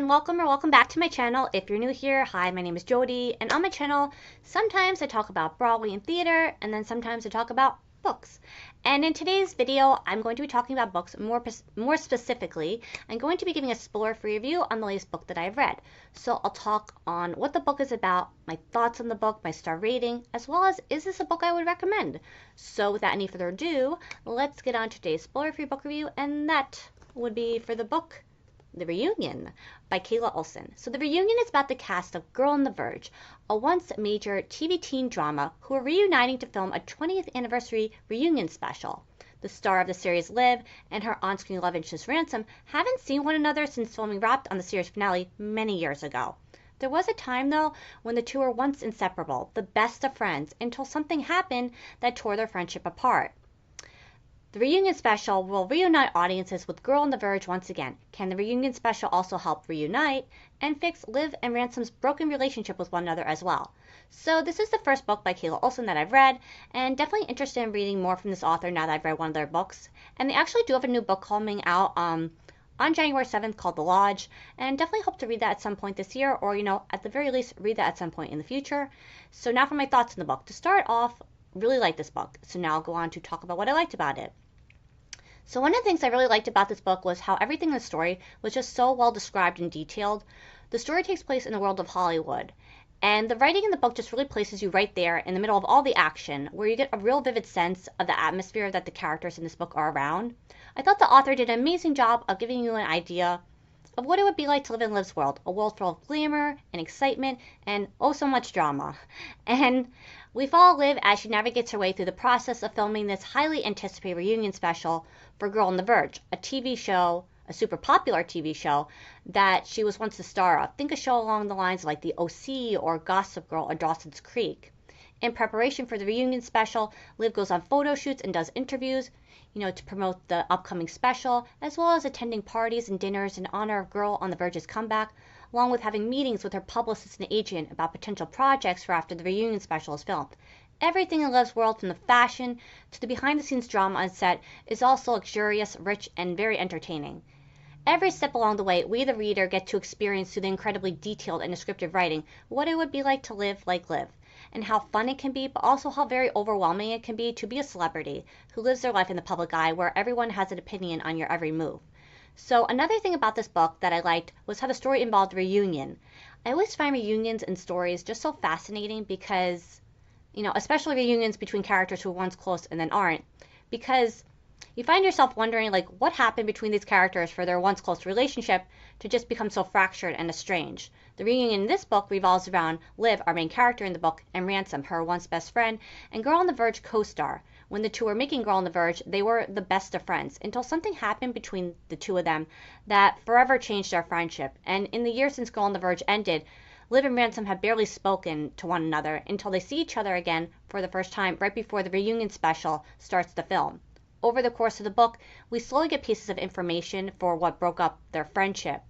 and welcome back to my channel. If you're new here, hi, my name is Jody, and on my channel, sometimes I talk about Broadway and theater, and then sometimes I talk about books. And in today's video, I'm going to be talking about books more specifically. I'm going to be giving a spoiler-free review on the latest book that I've read. So I'll talk on what the book is about, my thoughts on the book, my star rating, as well as is this a book I would recommend? So without any further ado, let's get on to today's spoiler-free book review, and that would be for the book The Reunion by Kayla Olson. So The Reunion is about the cast of Girl on the Verge, a once major TV teen drama who are reuniting to film a 20th anniversary reunion special. The star of the series, Liv, and her on-screen love interest, Ransom, haven't seen one another since filming wrapped on the series finale many years ago. There was a time, though, when the two were once inseparable, the best of friends, until something happened that tore their friendship apart. The reunion special will reunite audiences with Girl on the Verge once again. Can the reunion special also help reunite and fix Liv and Ransom's broken relationship with one another as well? So this is the first book by Kayla Olson that I've read, and definitely interested in reading more from this author now that I've read one of their books. And they actually do have a new book coming out on January 7th called The Lodge, and definitely hope to read that at some point this year, or, at the very least, read that at some point in the future. So now for my thoughts on the book. To start off, really like this book. So now I'll go on to talk about what I liked about it. So one of the things I really liked about this book was how everything in the story was just so well described and detailed. The story takes place in the world of Hollywood, and the writing in the book just really places you right there in the middle of all the action, where you get a real vivid sense of the atmosphere that the characters in this book are around. I thought the author did an amazing job of giving you an idea of what it would be like to live in Liv's world, a world full of glamour and excitement and oh so much drama. And we follow Liv as she navigates her way through the process of filming this highly anticipated reunion special for Girl on the Verge, a TV show, a super popular TV show that she was once the star of. Think a show along the lines like The OC or Gossip Girl or Dawson's Creek. In preparation for the reunion special, Liv goes on photo shoots and does interviews, to promote the upcoming special, as well as attending parties and dinners in honor of Girl on the Verge's comeback, along with having meetings with her publicist and agent about potential projects for after the reunion special is filmed. Everything in Liv's world, from the fashion to the behind-the-scenes drama on set, is also luxurious, rich, and very entertaining. Every step along the way, we the reader get to experience through the incredibly detailed and descriptive writing what it would be like to live like Liv, and how fun it can be, but also how very overwhelming it can be to be a celebrity who lives their life in the public eye, where everyone has an opinion on your every move. So another thing about this book that I liked was how the story involved reunion. I always find reunions in stories just so fascinating because, especially reunions between characters who were once close and then aren't, because you find yourself wondering, what happened between these characters for their once close relationship to just become so fractured and estranged. The reunion in this book revolves around Liv, our main character in the book, and Ransom, her once best friend, and Girl on the Verge co-star. When the two were making Girl on the Verge, they were the best of friends, until something happened between the two of them that forever changed their friendship. And in the years since Girl on the Verge ended, Liv and Ransom have barely spoken to one another until they see each other again for the first time right before the reunion special starts to film. Over the course of the book, we slowly get pieces of information for what broke up their friendship.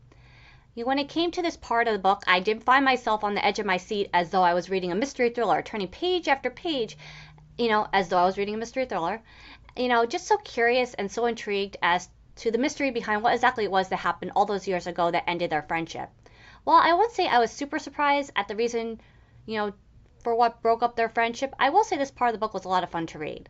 When it came to this part of the book, I did find myself on the edge of my seat as though I was reading a mystery thriller, turning page after page, as though I was reading a mystery thriller. Just so curious and so intrigued as to the mystery behind what exactly it was that happened all those years ago that ended their friendship. While I won't say I was super surprised at the reason, for what broke up their friendship, I will say this part of the book was a lot of fun to read.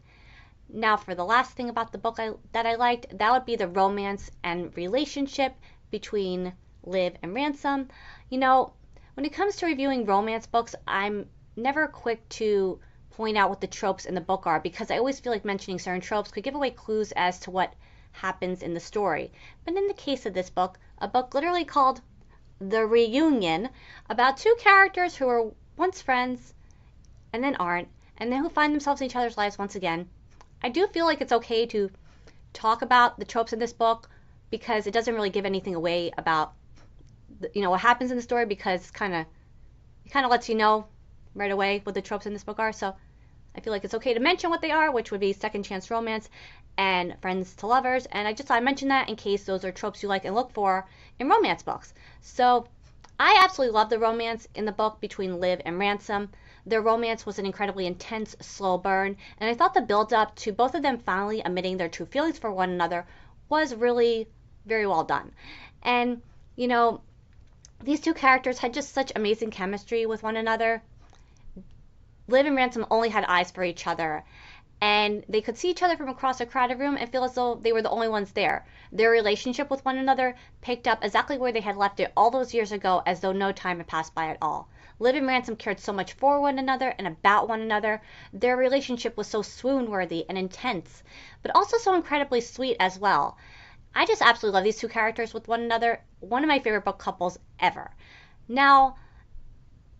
Now, for the last thing about the book that I liked, that would be the romance and relationship between Liv and Ransom. When it comes to reviewing romance books, I'm never quick to point out what the tropes in the book are, because I always feel like mentioning certain tropes could give away clues as to what happens in the story. But in the case of this book, a book literally called The Reunion, about two characters who were once friends and then aren't, and then who find themselves in each other's lives once again, I do feel like it's okay to talk about the tropes in this book, because it doesn't really give anything away about what happens in the story, because it kind of lets you know right away what the tropes in this book are. So I feel like it's okay to mention what they are, which would be second chance romance and friends to lovers. And I just thought I'd mention that in case those are tropes you like and look for in romance books. So I absolutely love the romance in the book between Liv and Ransom. Their romance was an incredibly intense, slow burn, and I thought the build-up to both of them finally admitting their true feelings for one another was really very well done. And, These two characters had just such amazing chemistry with one another. Liv and Ransom only had eyes for each other, and they could see each other from across a crowded room and feel as though they were the only ones there. Their relationship with one another picked up exactly where they had left it all those years ago, as though no time had passed by at all. Liv and Ransom cared so much for one another and about one another. Their relationship was so swoon-worthy and intense, but also so incredibly sweet as well. I just absolutely love these two characters with one another. One of my favorite book couples ever. Now,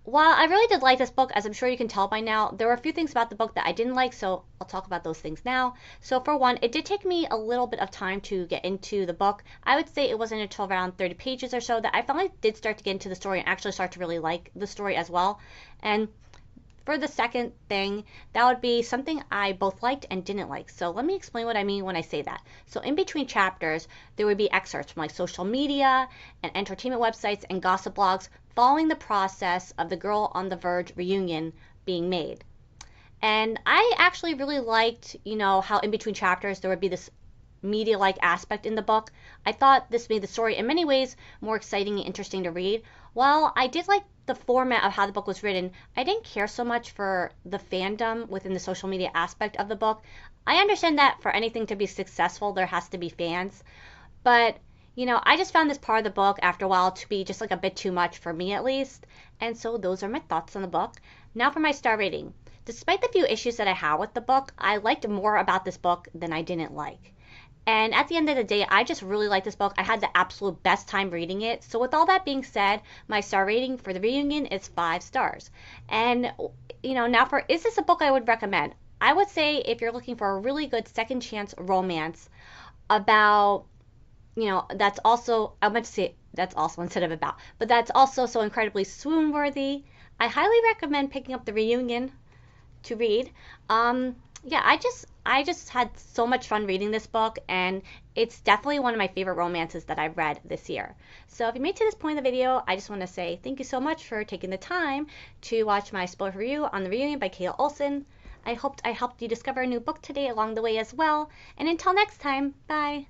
while I really did like this book, as I'm sure you can tell by now, there were a few things about the book that I didn't like, so I'll talk about those things now. So for one, it did take me a little bit of time to get into the book. I would say it wasn't until around 30 pages or so that I finally did start to get into the story and actually start to really like the story as well. And for the second thing, that would be something I both liked and didn't like. So let me explain what I mean when I say that. So in between chapters, there would be excerpts from like social media and entertainment websites and gossip blogs following the process of the Girl on the Verge reunion being made. And I actually really liked, how in between chapters there would be this media-like aspect in the book. I thought this made the story in many ways more exciting and interesting to read. While I did like the format of how the book was written, I didn't care so much for the fandom within the social media aspect of the book. I understand that for anything to be successful, there has to be fans. But, I just found this part of the book after a while to be just like a bit too much for me at least. And so those are my thoughts on the book. Now for my star rating. Despite the few issues that I had with the book, I liked more about this book than I didn't like. And at the end of the day, I just really like this book. I had the absolute best time reading it. So with all that being said, my star rating for the reunion is 5 stars. And, now for, is this a book I would recommend? I would say if you're looking for a really good second chance romance about, that's also, I meant to say that's also instead of about, but that's also so incredibly swoon-worthy, I highly recommend picking up the reunion to read. Yeah, I just had so much fun reading this book, and it's definitely one of my favorite romances that I've read this year. So if you made it to this point in the video, I just want to say thank you so much for taking the time to watch my spoiler review on The Reunion by Kayla Olson. I hoped I helped you discover a new book today along the way as well. And until next time, bye!